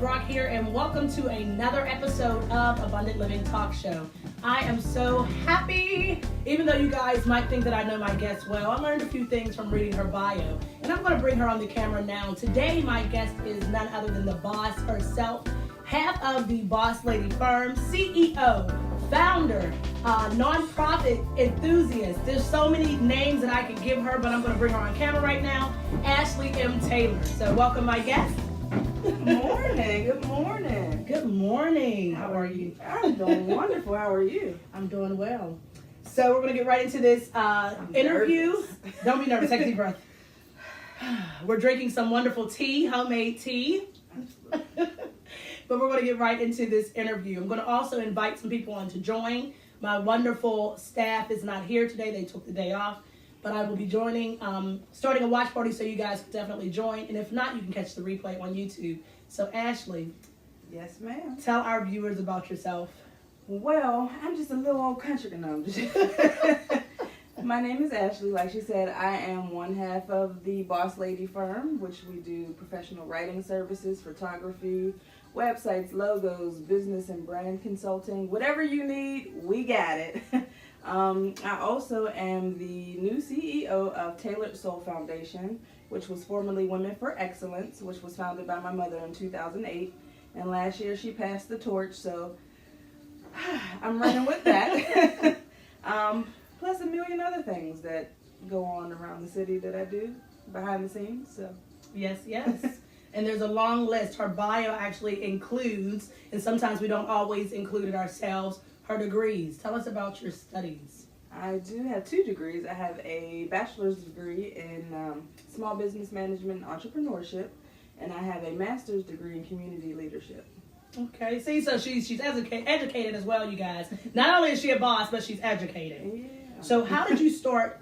Brock here, and welcome to another episode of Abundant Living Talk Show. I am so happy, even though you guys might think that I know my guest well. I learned a few things from reading her bio, and I'm going to bring her on the camera now. Today, my guest is none other than the boss herself, half of the Boss Lady firm, CEO, founder, nonprofit enthusiast. There's so many names that I could give her, but I'm going to bring her on camera right now, Ashley M. Taylor. So welcome, my guest. Good morning. Good morning. Good morning. How are you? I'm doing wonderful. How are you? I'm doing well. So we're going to get right into this interview. Nervous. Don't be nervous. Take a deep breath. We're drinking some wonderful tea, homemade tea. But we're going to get right into this interview. I'm going to also invite some people on to join. My wonderful staff is not here today. They took the day off. But I will be joining, starting a watch party, so you guys can definitely join. And if not, you can catch the replay on YouTube. So Ashley. Yes, ma'am. Tell our viewers about yourself. Well, I'm just a little old country gnome. My name is Ashley. Like she said, I am one half of the Boss Lady firm, which we do professional writing services, photography, websites, logos, business and brand consulting. Whatever you need, we got it. I also am the new CEO of Tailored Soul Foundation, which was formerly Women for Excellence, which was founded by my mother in 2008. And last year she passed the torch, so I'm running with that. Plus a million other things that go on around the city that I do behind the scenes. So Yes. And there's a long list. Her bio actually includes, and sometimes we don't always include it ourselves, her degrees. Tell us about your studies. I do have 2 degrees. I have a bachelor's degree in small business management and entrepreneurship, and I have a master's degree in community leadership. Okay, see, so she's educated as well, you guys. Not only is she a boss, but she's educated. Yeah. So how did you start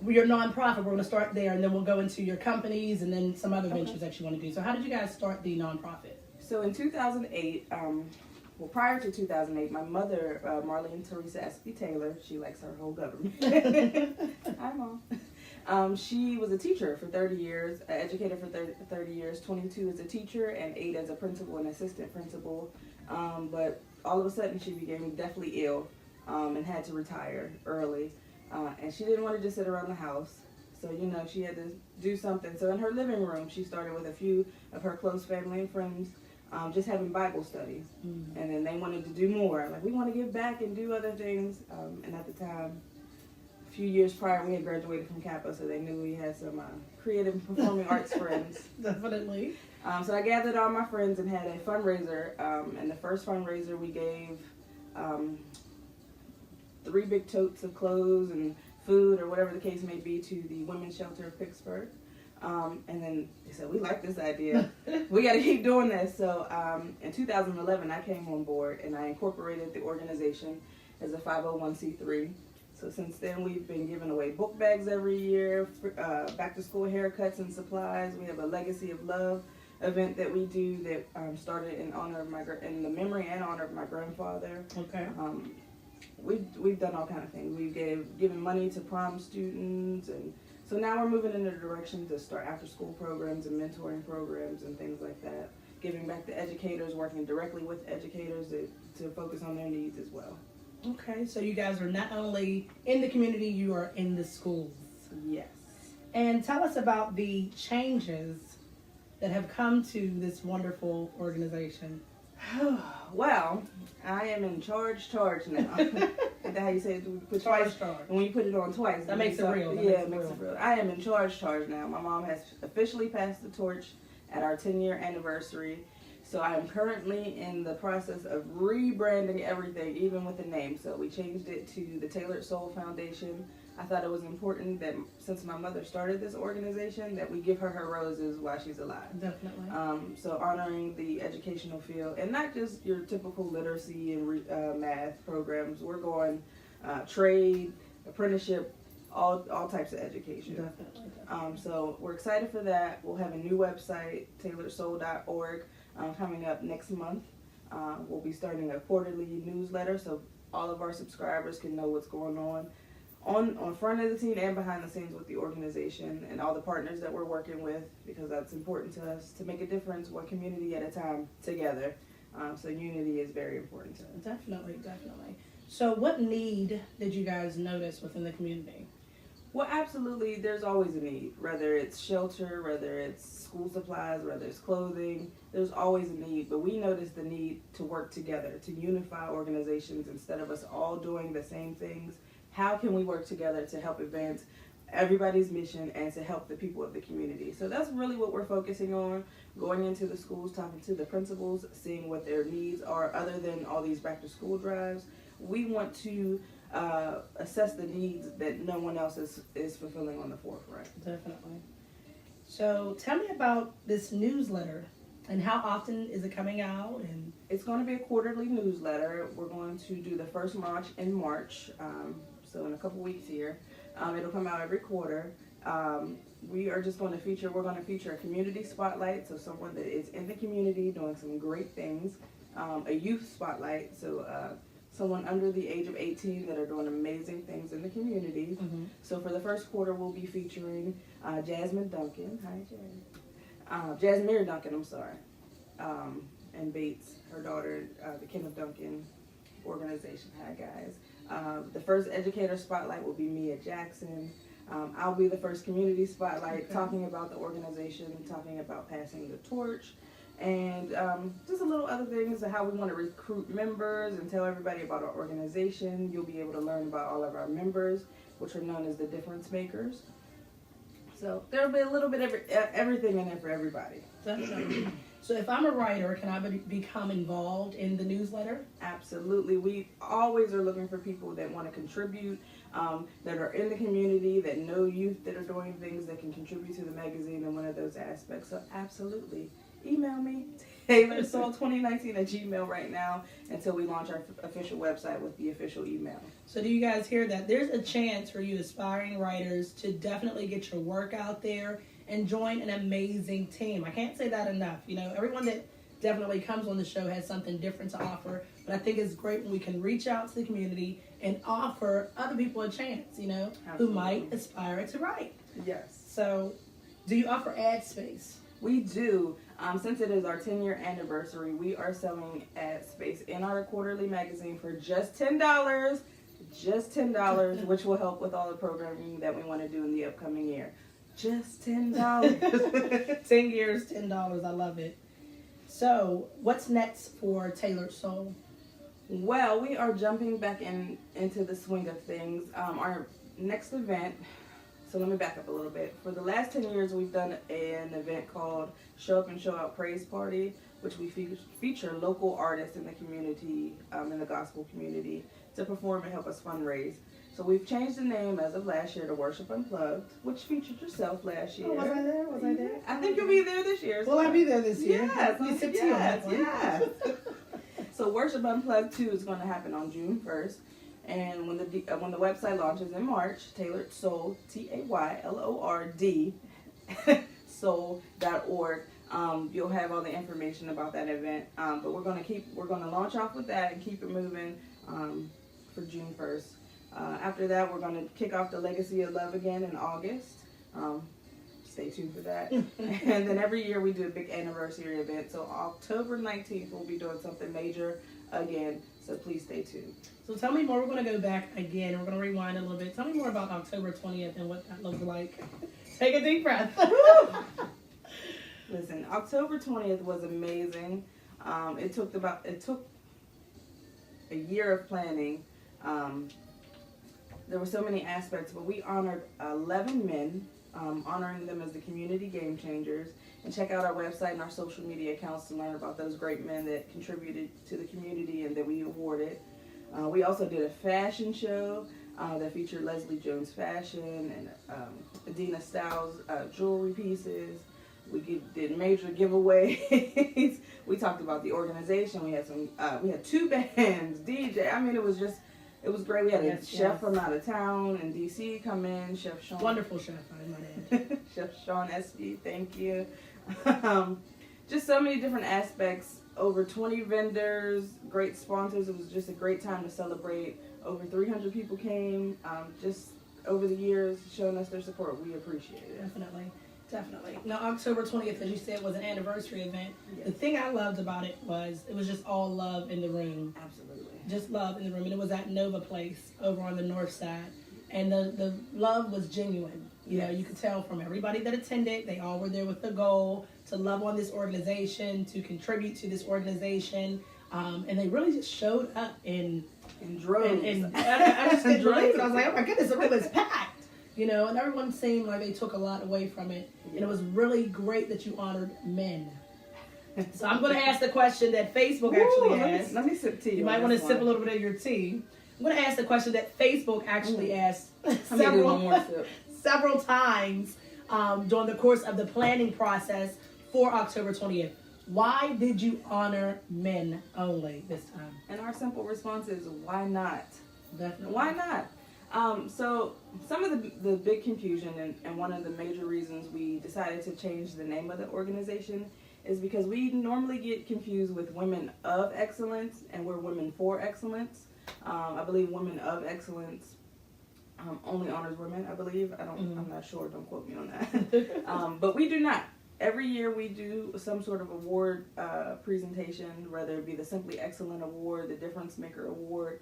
your nonprofit? We're going to start there, and then we'll go into your companies and then some other ventures that you want to do. So how did you guys start the nonprofit? So in 2008, well, prior to 2008, my mother, Marlene Teresa S.P. Taylor, she likes her whole government. Hi, Mom. She was a teacher for 30 years, an educator for 30 years, 22 as a teacher, and 8 as a principal and assistant principal. But all of a sudden, she became deathly ill and had to retire early. And she didn't want to just sit around the house. So, she had to do something. So in her living room, she started with a few of her close family and friends, just having Bible studies. Mm-hmm. And then they wanted to do more. Like, we want to give back and do other things. And at the time, a few years prior, we had graduated from Kappa, so they knew we had some creative and performing arts friends. Definitely. So I gathered all my friends and had a fundraiser. And the first fundraiser, we gave 3 big totes of clothes and food or whatever the case may be to the women's shelter of Pittsburgh. And then they said, we like this idea. We got to keep doing this. So in 2011, I came on board and I incorporated the organization as a 501c3. So since then, we've been giving away book bags every year, back to school haircuts and supplies. We have a Legacy of Love event that we do that started in honor of in the memory and honor of my grandfather. Okay. We've done all kind of things. We've given money to prom students, and so now we're moving in the direction to start after school programs and mentoring programs and things like that. Giving back to educators, working directly with educators to focus on their needs as well. Okay, so you guys are not only in the community, you are in the schools. Yes. And tell us about the changes that have come to this wonderful organization. Well, I am in charge now. Is that how you say it? Put Charge. And when you put it on twice. That makes it real. It makes it real. I am in charge now. My mom has officially passed the torch at our 10-year anniversary. So I am currently in the process of rebranding everything, even with the name. So we changed it to the Tailored Soul Foundation. I thought it was important that since my mother started this organization, that we give her roses while she's alive. Definitely. So honoring the educational field, and not just your typical literacy and math programs. We're going trade, apprenticeship, all types of education. Definitely. So we're excited for that. We'll have a new website, tailoredsoul.org, coming up next month. We'll be starting a quarterly newsletter so all of our subscribers can know what's going on on front of the scene and behind the scenes with the organization and all the partners that we're working with, because that's important to us to make a difference one community at a time together. So unity is very important to us. Definitely. So what need did you guys notice within the community? Well, absolutely, there's always a need, whether it's shelter, whether it's school supplies, whether it's clothing, there's always a need. But we noticed the need to work together, to unify organizations instead of us all doing the same things. How can we work together to help advance everybody's mission and to help the people of the community? So that's really what we're focusing on, going into the schools, talking to the principals, seeing what their needs are other than all these back to school drives. We want to assess the needs that no one else is fulfilling on the forefront. Definitely. So tell me about this newsletter and how often is it coming out? And it's going to be a quarterly newsletter. We're going to do the first March in March, so in a couple weeks here. It'll come out every quarter. We're going to feature a community spotlight, so someone that is in the community doing some great things. A youth spotlight, so someone under the age of 18 that are doing amazing things in the community. mm-hmm. So for the first quarter, we'll be featuring Jasmine Duncan. Hi, Jan. Jasmine Duncan, I'm sorry. And Bates, her daughter, the Kenneth Duncan organization. Hi, guys. The first educator spotlight will be Mia Jackson. I'll be the first community spotlight, talking about the organization, talking about passing the torch, and just a little other things of how we want to recruit members and tell everybody about our organization. You'll be able to learn about all of our members, which are known as the difference makers. So there'll be a little bit of everything in there for everybody. Definitely. So if I'm a writer, can I become involved in the newsletter? Absolutely. We always are looking for people that want to contribute, that are in the community, that know youth that are doing things that can contribute to the magazine in one of those aspects. So absolutely. Email me, TaylorSoul2019@gmail right now until we launch our official website with the official email. So do you guys hear that? There's a chance for you aspiring writers to definitely get your work out there and join an amazing team. I can't say that enough. You know, everyone that definitely comes on the show has something different to offer, but I think it's great when we can reach out to the community and offer other people a chance, you know, Absolutely. who might aspire to write. Yes. So do you offer ad space? We do. Since it is our 10-year anniversary, we are selling ad space in our quarterly magazine for just $10. Just $10, which will help with all the programming that we want to do in the upcoming year. Just $10. 10 years, $10. I love it. So what's next for Tailored Soul? Well, we are jumping back into the swing of things. Our next event, so let me back up a little bit. For the last 10 years, we've done an event called Show Up and Show Out Praise Party, which we feature local artists in the community, in the gospel community, to perform and help us fundraise. So we've changed the name as of last year to Worship Unplugged, which featured yourself last year. Oh, was I there? Was I there? I think you'll be there this year. Will I be there this year? Yes, You said tea on that one. yes. So Worship Unplugged 2 is going to happen on June 1st. And when the website launches in March, Tailored Soul, TAYLORD, soul.org, you'll have all the information about that event. But we're going to launch off with that and keep it moving for June 1st. After that, we're going to kick off the Legacy of Love again in August. Stay tuned for that. And then every year we do a big anniversary event. So October 19th, we'll be doing something major again. So please stay tuned. So tell me more. We're going to go back again. We're going to rewind a little bit. Tell me more about October 20th and what that looked like. Take a deep breath. Listen, October 20th was amazing. It took a year of planning. There were so many aspects, but we honored 11 men, honoring them as the community game changers. And check out our website and our social media accounts to learn about those great men that contributed to the community and that we awarded. We also did a fashion show that featured Leslie Jones fashion and Adina Styles jewelry pieces. We did major giveaways. We talked about the organization. We had 2 bands, DJ. I mean, it was great. We had a chef from out of town in DC come in, Chef Sean. Wonderful chef, I might add. Chef Sean SB, thank you. Just so many different aspects. Over 20 vendors, great sponsors. It was just a great time to celebrate Over 300 people came. Just over the years, showing us their support. We appreciate it. Definitely. Now, October 20th, as you said, was an anniversary event. Yes. The thing I loved about it was just all love in the room. Absolutely. Just love in the room. And it was at Nova Place over on the north side. And the love was genuine. You know, you could tell from everybody that attended, they all were there with the goal to love on this organization, to contribute to this organization. And they really just showed up in droves. And I just couldn't believe it. I was like, oh my goodness, the room is packed. You know, and everyone seemed like they took a lot away from it. And it was really great that you honored men. So I'm going to ask the question that Facebook actually asked. Let me sip tea. You might want to sip a little bit of your tea. I'm going to ask the question that Facebook actually asked several times during the course of the planning process for October 20th. Why did you honor men only this time? And our simple response is, why not? Definitely. Why not? So some of the big confusion and one of the major reasons we decided to change the name of the organization is because we normally get confused with Women of Excellence, and we're Women for Excellence. I believe Women of Excellence only honors women, I believe. I'm not sure. Don't quote me on that. But we do not. Every year we do some sort of award presentation, whether it be the Simply Excellent Award, the Difference Maker Award.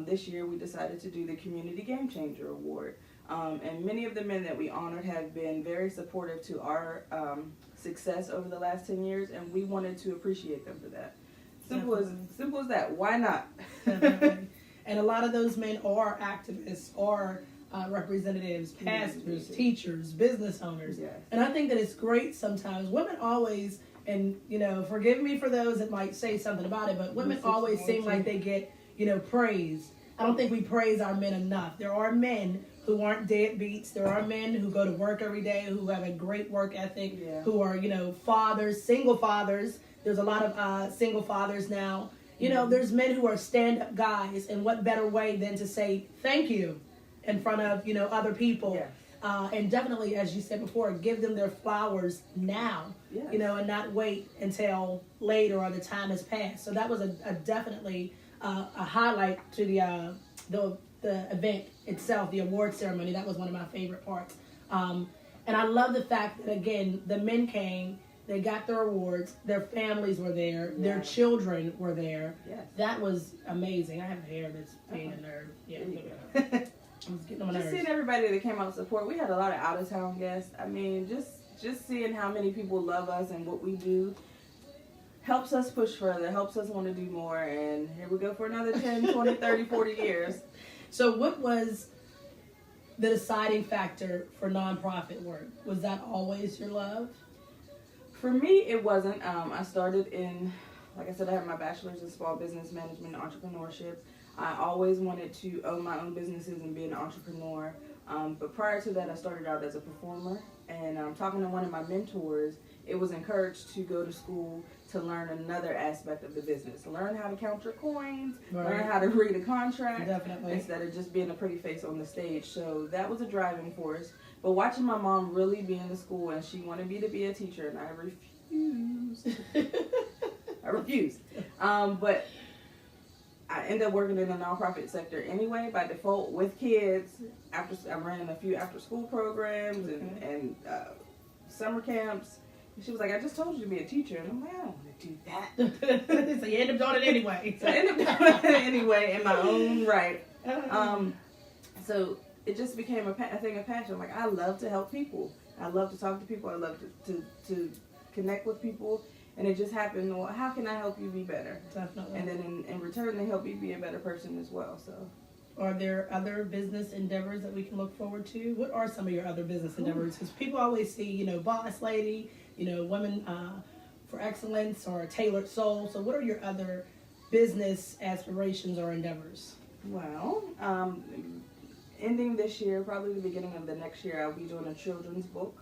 This year we decided to do the Community Game Changer Award. And many of the men that we honored have been very supportive to our success over the last 10 years, and we wanted to appreciate them for that. Simple as that. Why not? And a lot of those men are activists, are representatives, pastors, teachers, business owners. Yes. And I think that it's great sometimes. Women always, and you know, forgive me for those that might say something about it, but women always seem like they get, you know, praised. I don't think we praise our men enough. There are men who aren't deadbeats. There are men who go to work every day, who have a great work ethic, who are, you know, fathers, single fathers. There's a lot of single fathers now. You know, there's men who are stand-up guys, and what better way than to say thank you in front of, you know, other people. Yes. And definitely, as you said before, give them their flowers now, you know, and not wait until later or the time has passed. So that was a definitely a highlight to the event itself, the award ceremony. That was one of my favorite parts. And I love the fact that, again, the men came, they got their awards, their families were there, their children were there. Yes. That was amazing. I have hair that's being a nerd. Yeah. I was getting on my nerves. Just seeing everybody that came out to support. We had a lot of out-of-town guests. I mean, just seeing how many people love us and what we do helps us push further, helps us want to do more. And here we go for another 10, 20, 30, 40 years. So what was the deciding factor for nonprofit work? Was that always your love? For me, it wasn't. I started in, like I said, I have my bachelor's in small business management and entrepreneurship. I always wanted to own my own businesses and be an entrepreneur. But prior to that, I started out as a performer. And talking to one of my mentors, it was encouraged to go to school to learn another aspect of the business. Learn how to count your coins, learn how to read a contract, instead of just being a pretty face on the stage. So that was a driving force. But watching my mom really be in the school, and she wanted me to be a teacher, and I refused. But I ended up working in the nonprofit sector anyway, by default, with kids. I'm running a few after-school programs and summer camps. And she was like, I just told you to be a teacher. And I'm like, I don't want to do that. So you end up doing it anyway. So I ended up doing it anyway in my own right. So it just became a thing of passion. Like, I love to help people. I love to talk to people. I love to connect with people. And it just happened, well, how can I help you be better? Definitely. And then in return, they help you be a better person as well. So, are there other business endeavors that we can look forward to? What are some of your other business endeavors? Because people always see, you know, Boss Lady, you know, Women for Excellence, or Tailored Soul. So what are your other business aspirations or endeavors? Well, ending this year, probably the beginning of the next year, I'll be doing a children's book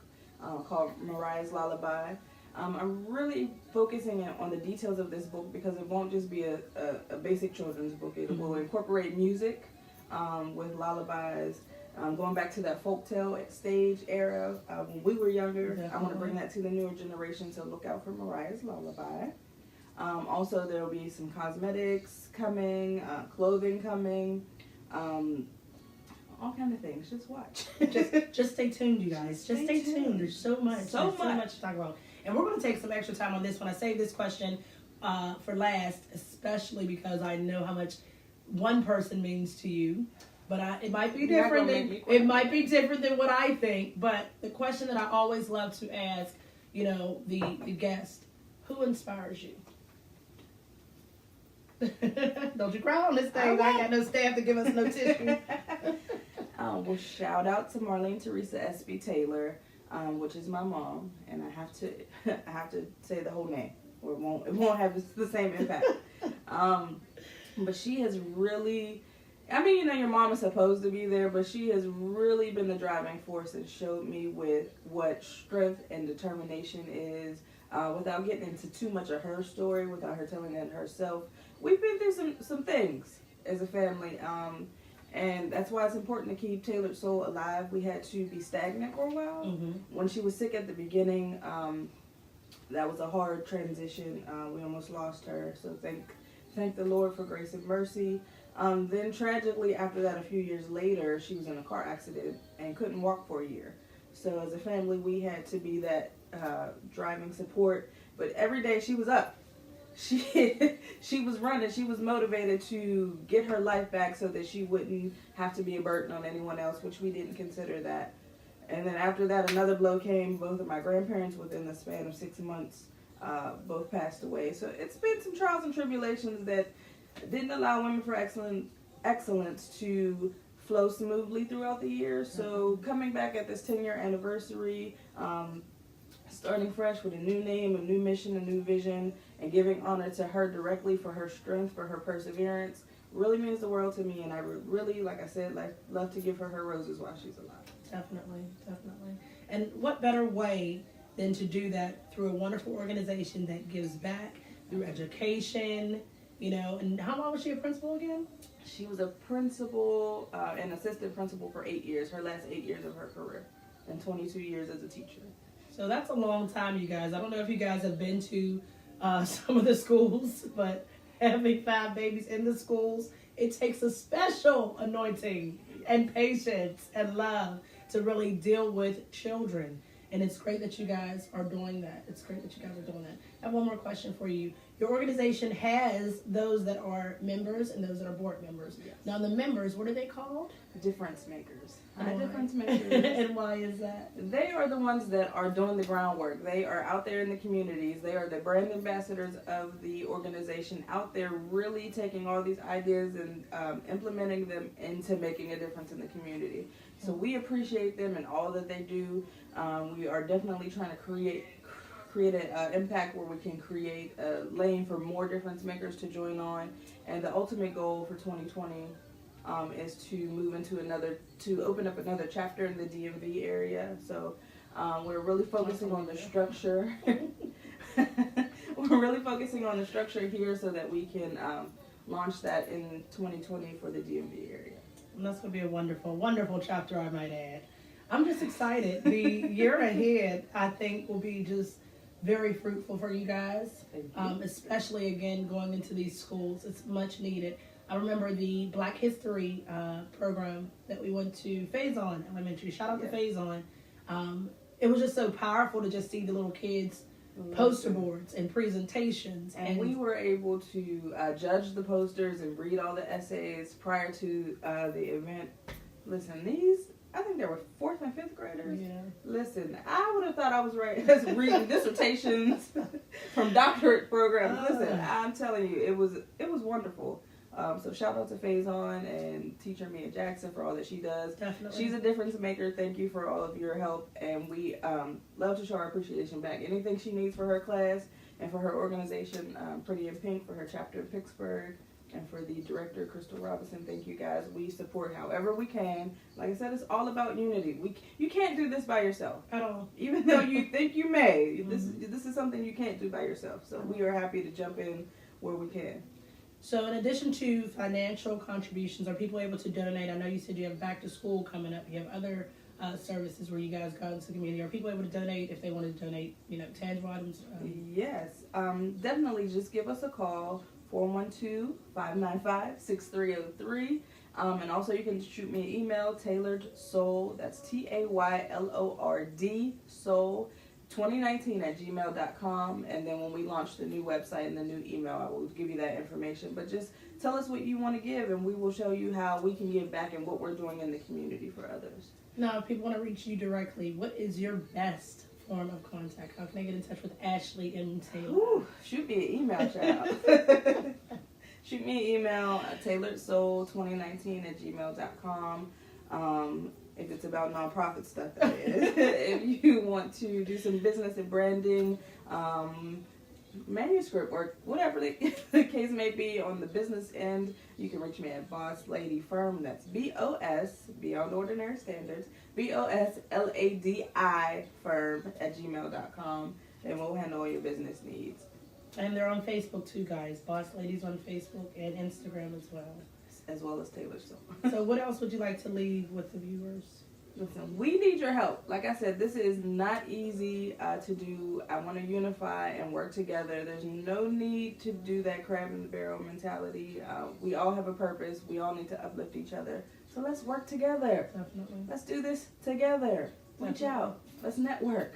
called Mariah's Lullaby. I'm really focusing on the details of this book because it won't just be a basic children's book. It will incorporate music with lullabies, going back to that folktale stage era when we were younger. I want to bring that to the newer generation, so look out for Mariah's Lullaby. Also, there will be some cosmetics coming, clothing coming. all kind of things. Just watch. just stay tuned, you guys. Just stay tuned. There's so much. So much to talk about. And we're going to take some extra time on this one. I saved this question for last, especially because I know how much one person means to you. But it might be different. It might be different than what I think. But the question that I always love to ask, the guest, who inspires you? Don't you cry on this thing. I got no staff to give us no tissue. Well, shout out to Marlene Teresa S.B. Taylor, which is my mom, and I have to say the whole name, or it won't have the same impact. But she has really, your mom is supposed to be there, but she has really been the driving force and showed me with what strength and determination is. Without getting into too much of her story, without her telling it herself, we've been through some things as a family. And that's why it's important to keep Tailored Soul alive. We had to be stagnant for a while. Mm-hmm. When she was sick at the beginning, that was a hard transition. We almost lost her. So thank the Lord for grace and mercy. Then tragically, after that, a few years later, she was in a car accident and couldn't walk for a year. So as a family, we had to be that driving support. But every day she was up. She was running. She was motivated to get her life back so that she wouldn't have to be a burden on anyone else, which we didn't consider that. And then after that, another blow came. Both of my grandparents, within the span of 6 months, both passed away. So it's been some trials and tribulations that didn't allow Women for Excellence to flow smoothly throughout the years. So coming back at this 10-year anniversary, starting fresh with a new name, a new mission, a new vision, and giving honor to her directly for her strength, for her perseverance, really means the world to me. And I would really, like I said, love to give her roses while she's alive. Definitely. And what better way than to do that through a wonderful organization that gives back through education, and how long was she a principal again? She was a principal and assistant principal for 8 years, her last 8 years of her career, and 22 years as a teacher. So that's a long time, you guys. I don't know if you guys have been to some of the schools, but having 5 babies in the schools, it takes a special anointing and patience and love to really deal with children. And it's great that you guys are doing that. I have one more question for you. Your organization has those that are members and those that are board members. Yes. Now, the members, what are they called? Difference makers. Difference makers. And why is that? They are the ones that are doing the groundwork. They are out there in the communities. They are the brand ambassadors of the organization, out there really taking all these ideas and implementing them into making a difference in the community. So we appreciate them and all that they do. We are definitely trying to create an impact where we can create a lane for more difference makers to join on. And the ultimate goal for 2020 is to open up another chapter in the DMV area. So we're really focusing on the structure. We're really focusing on the structure here so that we can launch that in 2020 for the DMV area. And that's going to be a wonderful, wonderful chapter, I might add. I'm just excited. The year ahead, I think, will be just very fruitful for you guys, especially, again, going into these schools. It's much needed. I remember the Black History program that we went to Faison Elementary. Shout out to Faison. It was just so powerful to just see the little kids' poster boards and presentations. And we were able to judge the posters and read all the essays prior to the event. Listen, I think there were 4th and 5th graders. Yeah. Listen, I would have thought I was reading dissertations from doctorate programs. Listen, I'm telling you, it was wonderful. So shout out to Faison and teacher Mia Jackson for all that she does. Definitely. She's a difference maker. Thank you for all of your help. And we love to show our appreciation back. Anything she needs for her class and for her organization, Pretty in Pink, for her chapter in Pittsburgh, and for the director, Crystal Robinson, thank you guys. We support however we can. Like I said, it's all about unity. You can't do this by yourself at all. Even though you think you may. This is something you can't do by yourself. So we are happy to jump in where we can. So in addition to financial contributions, are people able to donate? I know you said you have back to school coming up. You have other services where you guys go into the community. Are people able to donate if they want to donate, tangible items? Yes, definitely. Just give us a call, 412-595-6303. And also you can shoot me an email, tailoredsoul, that's TAYLORD, soul, 2019@gmail.com. And then when we launch the new website and the new email, I will give you that information. But just tell us what you want to give, and we will show you how we can give back and what we're doing in the community for others. Now, if people want to reach you directly, what is your best form of contact? How can I get in touch with Ashley M. Taylor? Ooh, shoot me an email, child. Shoot me an email at tailoredsoul2019@gmail.com. If it's about nonprofit stuff, that is. If you want to do some business and branding, manuscript work, whatever the case may be on the business end, you can reach me at Boss Lady Firm. That's BOS, Beyond Ordinary Standards, BOSLADI Firm@gmail.com, and we'll handle all your business needs. And they're on Facebook too, guys. Boss Ladies on Facebook and Instagram as well. As well as Tailored Soul. So what else would you like to leave with the viewers? Listen, we need your help. Like I said, this is not easy to do. I want to unify and work together. There's no need to do that crab in the barrel mentality. We all have a purpose. We all need to uplift each other. So let's work together. Definitely. Let's do this together. Reach out. Let's network.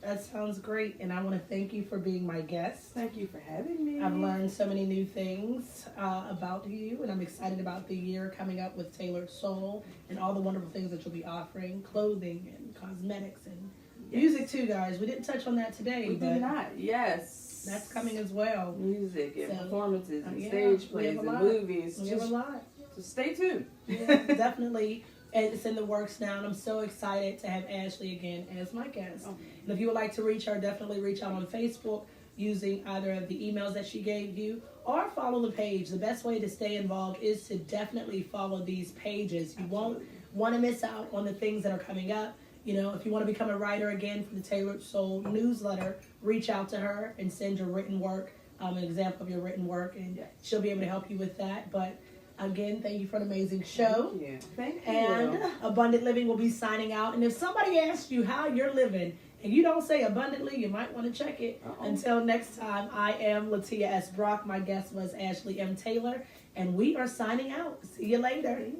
That sounds great, and I want to thank you for being my guest. Thank you for having me. I've learned so many new things about you, and I'm excited about the year coming up with Tailored Soul and all the wonderful things that you'll be offering, clothing and cosmetics and music too, guys. We didn't touch on that today. We did not. Yes. That's coming as well. Music and performances and yeah, stage plays and movies. We have a lot. So stay tuned. Yeah, definitely. And it's in the works now, and I'm so excited to have Ashley again as my guest. Oh. And if you would like to reach her, definitely reach out on Facebook using either of the emails that she gave you or follow the page. The best way to stay involved is to definitely follow these pages. You won't want to miss out on the things that are coming up. You know, if you want to become a writer again for the Tailored Soul newsletter, reach out to her and send your written work, an example of your written work, and she'll be able to help you with that. But again, thank you for an amazing show. Thank you. Thank you. And Abundant Living will be signing out. And if somebody asks you how you're living and you don't say abundantly, you might want to check it. Until next time, I am Latia S. Brock. My guest was Ashley M. Taylor. And we are signing out. See you later.